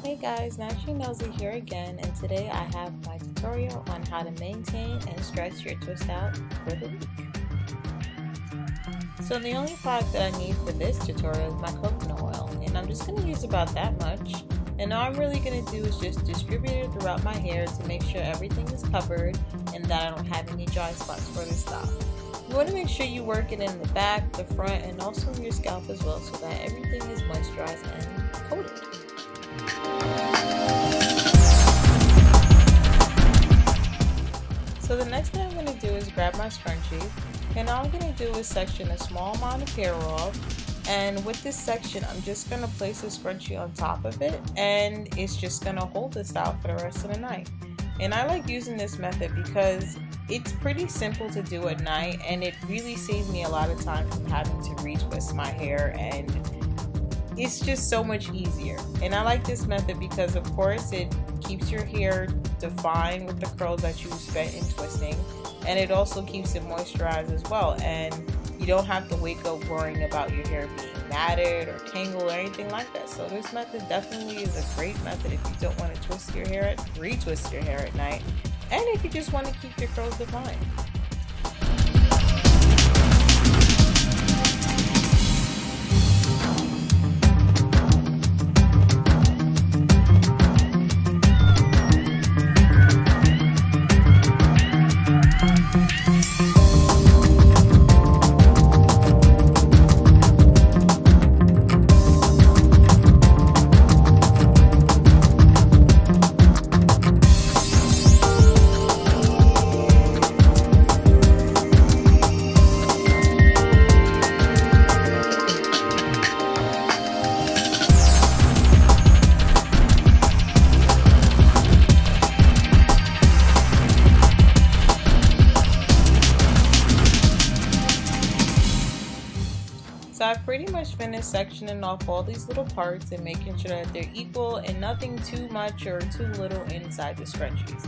Hey guys, NaturallyNellzy here again, and today I have my tutorial on how to maintain and stretch your twist out for the week. So the only product that I need for this tutorial is my coconut oil, and I'm just going to use about that much. And all I'm really going to do is just distribute it throughout my hair to make sure everything is covered and that I don't have any dry spots for the style. You want to make sure you work it in the back, the front, and also in your scalp as well so that everything is moisturized and coated. So the next thing I'm going to do is grab my scrunchie, and all I'm going to do is section a small amount of hair off, and with this section I'm just going to place a scrunchie on top of it, and it's just going to hold the style for the rest of the night. And I like using this method because it's pretty simple to do at night, and it really saves me a lot of time from having to retwist my hair, and it's just so much easier. And I like this method because of course it keeps your hair defined with the curls that you spent in twisting, and it also keeps it moisturized as well, and you don't have to wake up worrying about your hair being matted or tangled or anything like that. So this method definitely is a great method if you don't want to retwist your hair at night, and if you just want to keep your curls defined. So I've pretty much finished sectioning off all these little parts and making sure that they're equal and nothing too much or too little inside the scrunchies.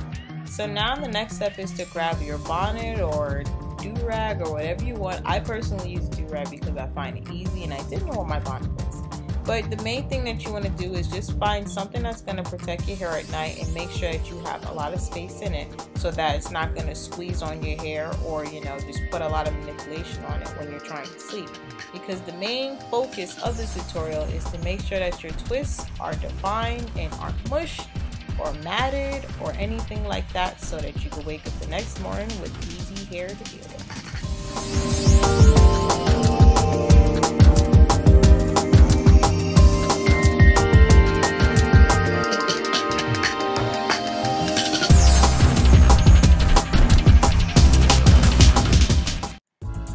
So now the next step is to grab your bonnet or do-rag or whatever you want. I personally use do-rag because I find it easy, and I didn't know what my bonnet was. But the main thing that you want to do is just find something that's going to protect your hair at night and make sure that you have a lot of space in it so that it's not going to squeeze on your hair or, just put a lot of manipulation on it when you're trying to sleep. Because the main focus of this tutorial is to make sure that your twists are defined and aren't mushed or matted or anything like that, so that you can wake up the next morning with easy hair to deal with.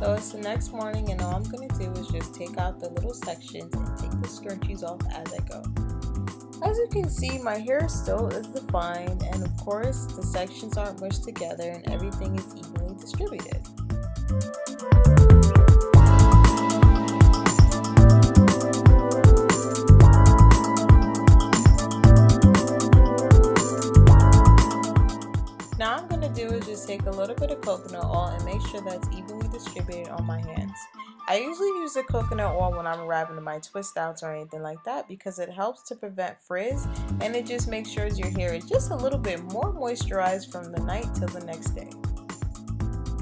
So it's the next morning, and all I'm going to do is just take out the little sections and take the scrunchies off as I go. As you can see, my hair still is defined, and of course the sections aren't mushed together and everything is evenly distributed. Now I'm going to do is just take a little bit of coconut oil and make sure that's evenly distributed on my hands. I usually use the coconut oil when I'm wrapping my twist outs or anything like that because it helps to prevent frizz, and it just makes sure your hair is just a little bit more moisturized from the night till the next day.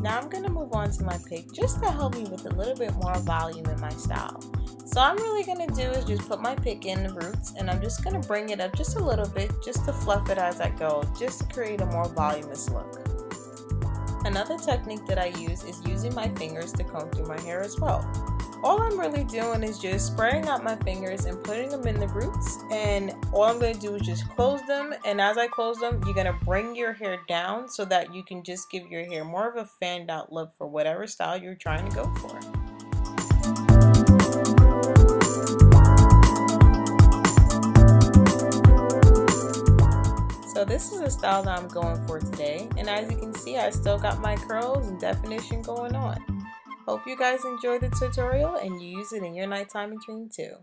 Now I'm going to move on to my pick just to help me with a little bit more volume in my style. So all I'm really going to do is just put my pick in the roots, and I'm just going to bring it up just a little bit just to fluff it as I go, just to create a more voluminous look. Another technique that I use is using my fingers to comb through my hair as well. All I'm really doing is just spraying out my fingers and putting them in the roots, and all I'm going to do is just close them, and as I close them, you're going to bring your hair down so that you can just give your hair more of a fanned out look for whatever style you're trying to go for. So this is a style that I'm going for today, and as you can see, I still got my curls and definition going on. Hope you guys enjoyed the tutorial and you use it in your nighttime routine too.